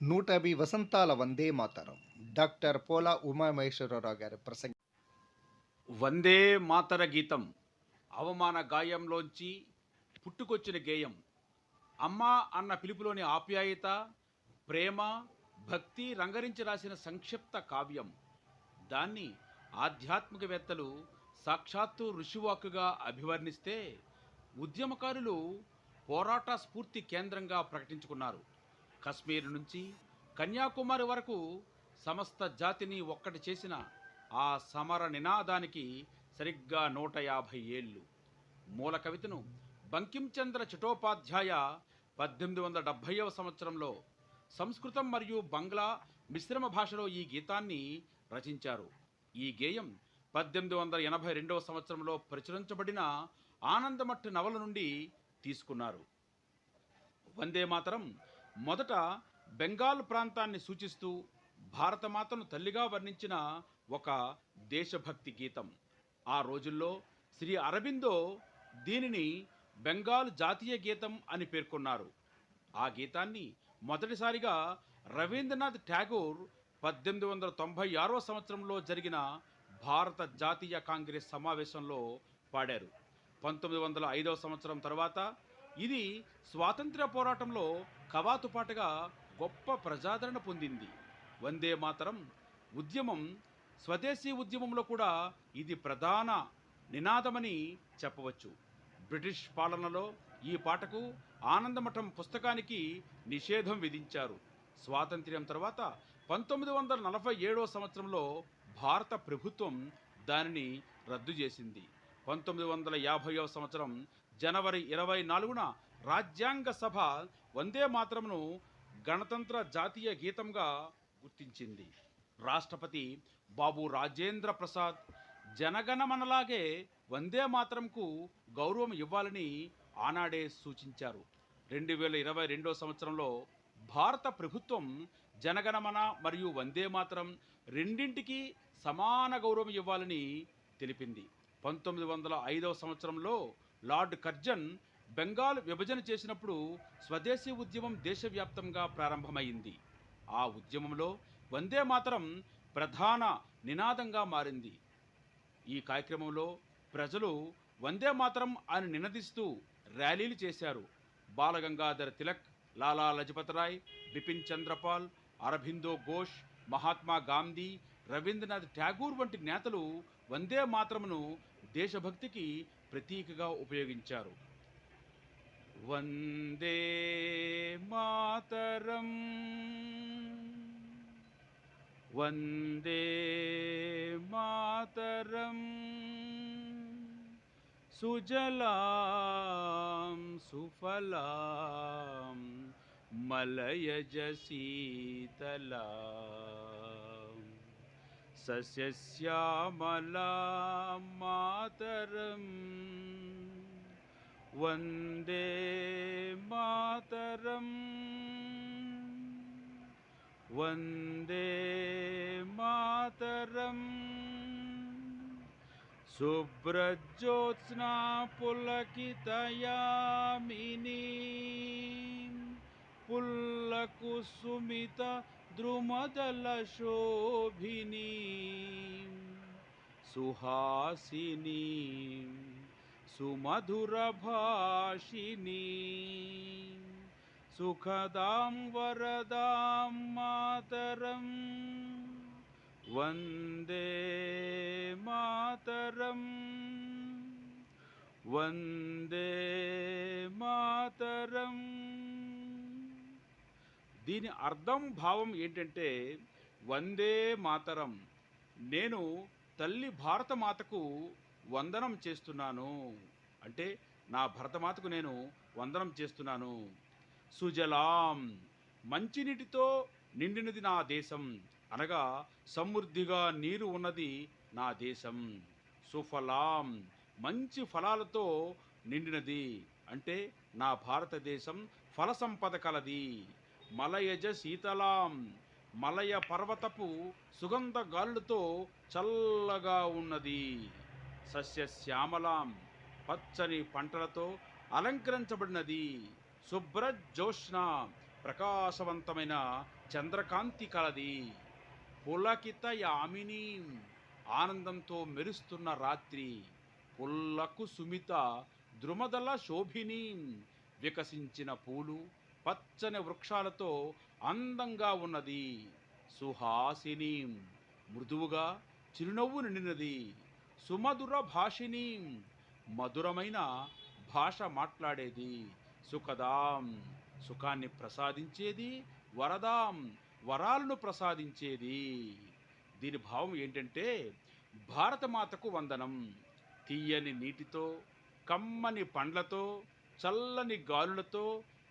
150 వసంతాల వందే మాతరం. డాక్టర్ పోలా ఉమామహేశ్వరరావు గారి ప్రసంగం. వందే మాతర గీతం అవమాన గాయంలోంచి పుట్టుకొచ్చిన గేయం. అమ్మా అన్న పిలుపులోని ఆప్యాయత, ప్రేమ, భక్తి రంగరించి రాసిన సంక్షిప్త కావ్యం. దాన్ని ఆధ్యాత్మికవేత్తలు సాక్షాత్తు ఋషివాక్కుగా అభివర్ణిస్తే, ఉద్యమకారులు పోరాట స్ఫూర్తి కేంద్రంగా ప్రకటించుకున్నారు. కశ్మీర్ నుంచి కన్యాకుమారి వరకు సమస్త జాతిని ఒక్కటి చేసిన ఆ సమర నినాదానికి సరిగ్గా 150 ఏళ్ళు. మూల కవితను బంకించంద్ర చటోపాధ్యాయ 1870వ సంవత్సరంలో సంస్కృతం మరియు బంగ్లా మిశ్రమ భాషలో ఈ గీతాన్ని రచించారు. ఈ గేయం 1882వ సంవత్సరంలో ప్రచురించబడిన ఆనందమఠ్ నవల నుండి తీసుకున్నారు. వందే మాతరం మొదట బెంగాల్ ప్రాంతాన్ని సూచిస్తూ భారతమాతను తల్లిగా వర్ణించిన ఒక దేశభక్తి గీతం. ఆ రోజుల్లో శ్రీ అరబిందో దీనిని బెంగాల్ జాతీయ గీతం అని పేర్కొన్నారు. ఆ గీతాన్ని మొదటిసారిగా రవీంద్రనాథ్ ఠాగూర్ 1896వ సంవత్సరంలో జరిగిన భారత జాతీయ కాంగ్రెస్ సమావేశంలో పాడారు. 1905వ సంవత్సరం తర్వాత ఇది స్వాతంత్ర్య పోరాటంలో కవాతుపాటుగా గొప్ప ప్రజాదరణ పొందింది. వందే మాతరం ఉద్యమం, స్వదేశీ ఉద్యమంలో కూడా ఇది ప్రధాన నినాదమని చెప్పవచ్చు. బ్రిటిష్ పాలనలో ఈ పాటకు ఆనందమఠం పుస్తకానికి నిషేధం విధించారు. స్వాతంత్ర్యం తర్వాత 1947వ సంవత్సరంలో భారత ప్రభుత్వం దానిని రద్దు చేసింది. 1950వ సంవత్సరం జనవరి 24న రాజ్యాంగ సభ వందే మాతరంను గణతంత్ర జాతీయ గీతంగా గుర్తించింది. రాష్ట్రపతి బాబు రాజేంద్ర ప్రసాద్ జనగణమనలాగే వందే మాతరంకు గౌరవం ఇవ్వాలని ఆనాడే సూచించారు. 2022వ సంవత్సరంలో భారత ప్రభుత్వం జనగణమన మరియు వందే మాతరం రెండింటికి సమాన గౌరవం ఇవ్వాలని తెలిపింది. 1905వ సంవత్సరంలో లార్డ్ కర్జన్ బెంగాల్ విభజన చేసినప్పుడు స్వదేశీ ఉద్యమం దేశవ్యాప్తంగా ప్రారంభమైంది. ఆ ఉద్యమంలో వందే మాతరం ప్రధాన నినాదంగా మారింది. ఈ కార్యక్రమంలో ప్రజలు వందే మాతరం అని నినదిస్తూ ర్యాలీలు చేశారు. బాలగంగాధర్ తిలక్, లాలా లజపత్ రాయ్, బిపిన్ చంద్రపాల్, అరబిందో ఘోష్, మహాత్మా గాంధీ, రవీంద్రనాథ్ ఠాగూర్ వంటి నేతలు వందే మాతరమును దేశభక్తికి ప్రతీకగా ఉపయోగించారు. వందే మాతరం, వందే మాతరం, సుజలాం సుఫలాం మలయజ శీతలాం సస్యశ్యామలాం మాతరం, వందే మాతరం, వందే మాతరం. శుభ్రజ్యోత్స్నా పులకితయామినీ పుల్లకుసుమిత ద్రుమదల శోభినీ సుహాసినీ సుమధుర భాషినీ సుఖదాం వరదాం మాతరం, వందే మాతరం, వందే మాతరం. దీని అర్థం భావం ఏంటంటే, వందే మాతరం, నేను తల్లి భారతమాతకు వందనం చేస్తున్నాను అంటే నా భరతమాతకు నేను వందనం చేస్తున్నాను. సుజలాం, మంచినీటితో నిండినది నా దేశం, అనగా సమృద్ధిగా నీరు ఉన్నది నా దేశం. సుఫలాం, మంచి ఫలాలతో నిండినది అంటే నా భారతదేశం ఫల సంపద కలది. మలయజ శీతలాం, మలయ పర్వతపు సుగంధ గాలులతో చల్లగా ఉన్నది. సస్యశ్యామలాం, పచ్చని పంటలతో అలంకరించబడినది. శుభ్ర జ్యోత్స్న, ప్రకాశవంతమైన చంద్రకాంతి కలది. పులకిత యామిని, ఆనందంతో మెరుస్తున్న రాత్రి. పుల్లకు సుమిత ద్రుమదల శోభిని, వికసించిన పూలు పచ్చని వృక్షాలతో అందంగా ఉన్నది. సుహాసిని, మృదువుగా చిరునవ్వు నిండినది. సుమధుర భాషిని, మధురమైన భాష మాట్లాడేది. సుఖదాం, సుఖాన్ని ప్రసాదించేది. వరదాం, వరాలను ప్రసాదించేది. దీని భావం ఏంటంటే, భారతమాతకు వందనం. తీయని నీటితో, కమ్మని పండ్లతో, చల్లని గాలులతో,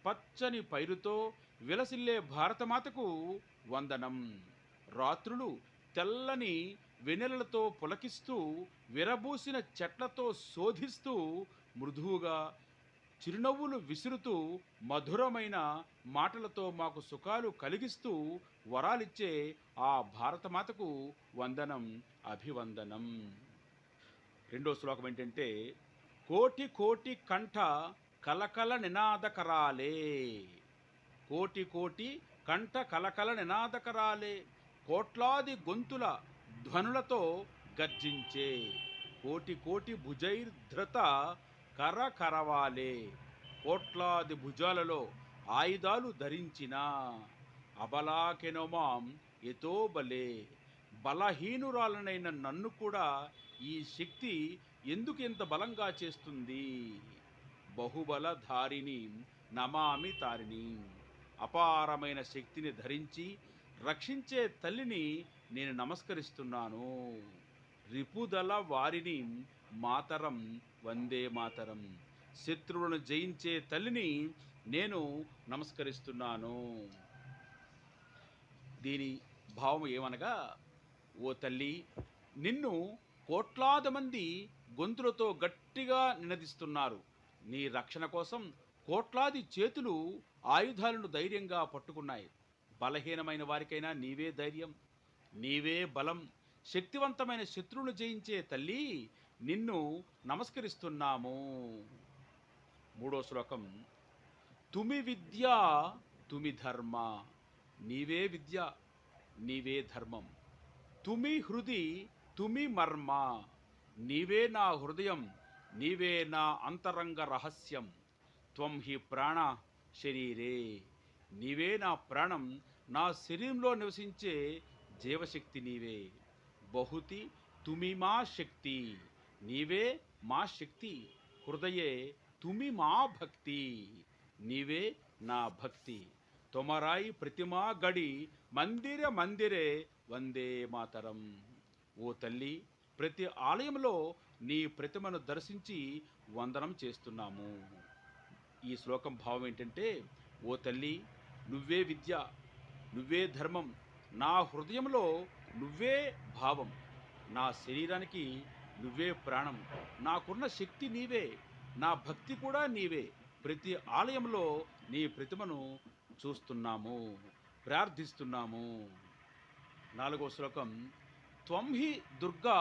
పచ్చని పైరుతో విలసిల్లే భారతమాతకు వందనం. రాత్రులు తెల్లని వెన్నెలలతో పులకిస్తూ, విరబూసిన చెట్లతో శోధిస్తూ, మృదువుగా చిరునవ్వులు విసురుతూ, మధురమైన మాటలతో మాకు సుఖాలు కలిగిస్తూ వరాలిచ్చే ఆ భారతమాతకు వందనం, అభివందనం. రెండో శ్లోకం ఏంటంటే, కోటి కోటి కంఠ కలకల నినాదకరాలే. కోటి కోటి కంఠ కలకల నినాదకరాలే, కోట్లాది గొంతుల ధ్వనులతో గర్జించే. కోటి కోటి భుజైర్ధృత కర కరవాలే, కోట్లాది భుజాలలో ఆయుధాలు ధరించిన. అబలాకెనోమాం ఎతో బలే, బలహీనురాలనైన నన్ను కూడా ఈ శక్తి ఎందుకు ఇంత బలంగా చేస్తుంది. బహుబలధారిణి నమామి తారిణి, అపారమైన శక్తిని ధరించి రక్షించే తల్లిని నేను నమస్కరిస్తున్నాను. రిపుదల వారిని మాతరం వందే మాతరం, శత్రువులను జయించే తల్లిని నేను నమస్కరిస్తున్నాను. దీని భావం ఏమనగా, ఓ తల్లి, నిన్ను కోట్లాది మంది గొంతులతో గట్టిగా నినదిస్తున్నారు. నీ రక్షణ కోసం కోట్లాది చేతులు ఆయుధాలను ధైర్యంగా పట్టుకున్నాయి. బలహీనమైన వారికైనా నీవే ధైర్యం, నీవే బలం. శక్తివంతమైన శత్రువును జయించే తల్లి, నిన్ను నమస్కరిస్తున్నాము. మూడో శ్లోకం, తుమి విద్య తుమి ధర్మ, నీవే విద్య, నీవే ధర్మం. తుమి హృది తుమి మర్మ, నీవే నా హృదయం, నీవే నా అంతరంగ రహస్యం. త్వం హి ప్రాణ శరీరే, నీవే నా ప్రాణం, నా శరీరంలో నివసించే జీవశక్తి నీవే. బహుతి తుమి మా శక్తి, నీవే మా శక్తి. హృదయే తుమి మా భక్తి, నీవే నా భక్తి. తొమరాయి ప్రతిమా గడి మందిర మందిరే వందే మాతరం. ఓ తల్లి, ప్రతి ఆలయంలో నీ ప్రతిమను దర్శించి వందనం చేస్తున్నాము. ఈ శ్లోకం భావం ఏంటంటే, ఓ తల్లి, నువ్వే విద్య, నువ్వే ధర్మం. నా హృదయంలో నువ్వే భావం, నా శరీరానికి నువ్వే ప్రాణం. నాకున్న శక్తి నీవే, నా భక్తి కూడా నీవే. ప్రతి ఆలయంలో నీ ప్రతిమను చూస్తున్నాము, ప్రార్థిస్తున్నాము. నాలుగో శ్లోకం, త్వం హి దుర్గా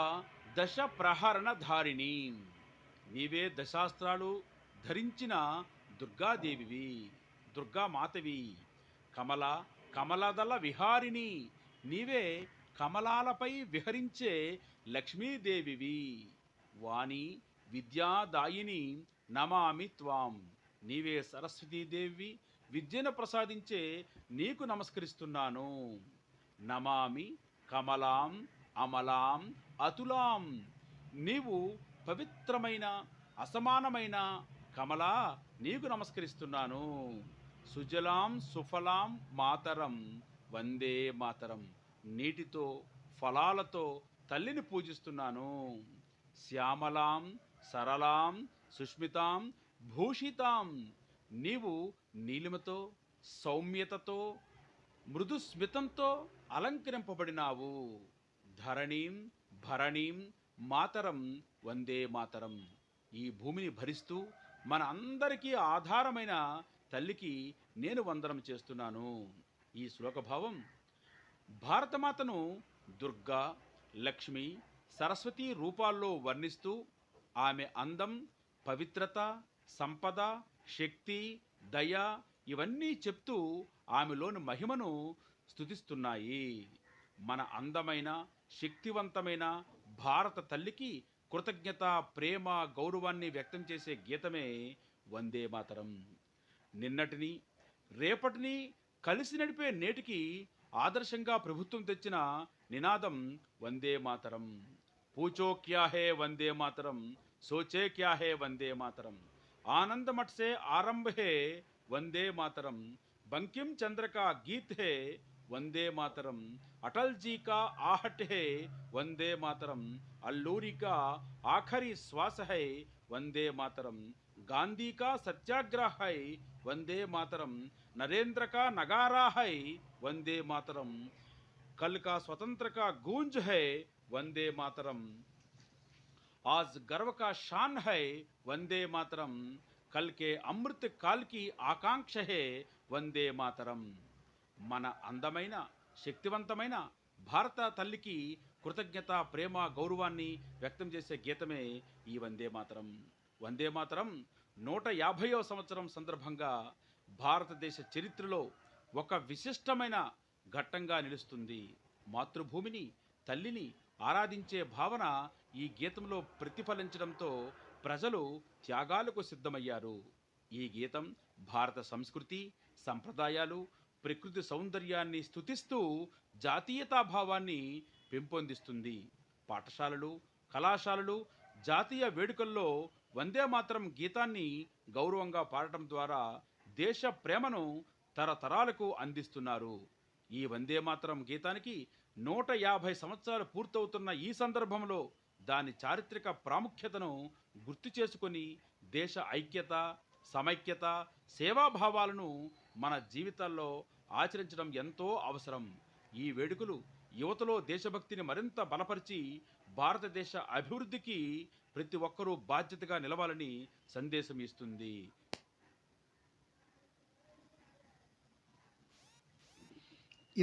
దశ ప్రహరణ ధారిణి, నీవే దశాస్త్రాలు ధరించిన దుర్గాదేవివి, దుర్గామాతవి. కమల కమలదల విహారిణి, నీవే కమలాలపై విహరించే లక్ష్మీదేవివి. వాణి విద్యాదాయిని నమామి త్వాం, నీవే సరస్వతీదేవి, విద్యను ప్రసాదించే నీకు నమస్కరిస్తున్నాను. నమామి కమలాం అమలాం అతులాం, నీవు పవిత్రమైన అసమానమైన కమలా, నీకు నమస్కరిస్తున్నాను. సుజలాం సుఫలాం మాతరం వందే మాతరం, నీటితో ఫలాలతో తల్లిని పూజిస్తున్నాను. శ్యామలాం సరళాం సుష్మితాం భూషితాం, నీవు నీలిమతో సౌమ్యతతో మృదుస్మితంతో అలంకరింపబడినావు. ధరణీం భరణీం మాతరం వందే మాతరం, ఈ భూమిని భరిస్తూ మన అందరికీ ఆధారమైన తల్లికి నేను వందనం చేస్తున్నాను. ఈ శ్లోకభావం, భారతమాతను దుర్గా, లక్ష్మి, సరస్వతి రూపాల్లో వర్ణిస్తూ ఆమె అందం, పవిత్రత, సంపద, శక్తి, దయ, ఇవన్నీ చెప్తూ ఆమెలోని మహిమను స్తుతిస్తున్నాయి. మన అందమైన, శక్తివంతమైన భారత తల్లికి కృతజ్ఞత, ప్రేమ, గౌరవాన్ని వ్యక్తం చేసే గీతమే వందే మాతరం. నిన్నటిని, రేపటిని కలిసి నడిపే నేటికి ఆదర్శంగా ప్రభుత్వం తెచ్చిన నినాదం వందే మాతరం. పూచో క్యా హే వందే మాతరం, సోచే క్యా హే వందే మాతరం, आनंद मठ से आरंभ है वंदे मातरम, बंकिम चंद्र का गीत है वंदे मातरम, अटल जी का आहट है वंदे मातरम, अल्लूरी का आखिरी श्वास है वंदे मातरम, गांधी का सत्याग्रह है वंदे मातरम, नरेंद्र का नगारा है वंदे मातरम, कल का स्वतंत्र का गूंज है वंदे मातरम, आज गर्व का शान है वंदे मातरम, कल के अमृत काल की आकांक्षा है వందే మాతరం. మన అందమైన, శక్తివంతమైన భారత తల్లికి కృతజ్ఞత, ప్రేమ, గౌరవాన్ని వ్యక్తం చేసే గీతమే ఈ వందే మాతరం. వందే మాతరం 150వ సంవత్సరం సందర్భంగా భారతదేశ చరిత్రలో ఒక విశిష్టమైన ఘట్టంగా నిలుస్తుంది. మాతృభూమిని, తల్లిని ఆరాధించే భావన ఈ గీతంలో ప్రతిఫలించడంతో ప్రజలు త్యాగాలకు సిద్ధమయ్యారు. ఈ గీతం భారత సంస్కృతి, సంప్రదాయాలు, ప్రకృతి సౌందర్యాన్ని స్తుతిస్తూ జాతీయతా భావాన్ని పెంపొందిస్తుంది. పాఠశాలలు, కళాశాలలు, జాతీయ వేడుకల్లో వందే మాతరం గీతాన్ని గౌరవంగా పాడటం ద్వారా దేశ ప్రేమను తరతరాలకు అందిస్తున్నారు. ఈ వందే మాతరం గీతానికి 150 సంవత్సరాలు పూర్తవుతున్న ఈ సందర్భంలో దాని చారిత్రక ప్రాముఖ్యతను గుర్తు చేసుకొని దేశ ఐక్యత, సమైక్యత, సేవాభావాలను మన జీవితాల్లో ఆచరించడం ఎంతో అవసరం. ఈ వేడుకలు యువతలో దేశభక్తిని మరింత బలపరిచి భారతదేశ అభివృద్ధికి ప్రతి ఒక్కరూ బాధ్యతగా నిలవాలని సందేశం ఇస్తుంది.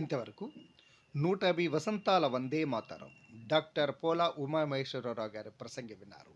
ఇంతవరకు 150 వసంతాల వందే మాతరం డాక్టర్ పోలా ఉమామహేశ్వరరావు గారి ప్రసంగి విన్నారు.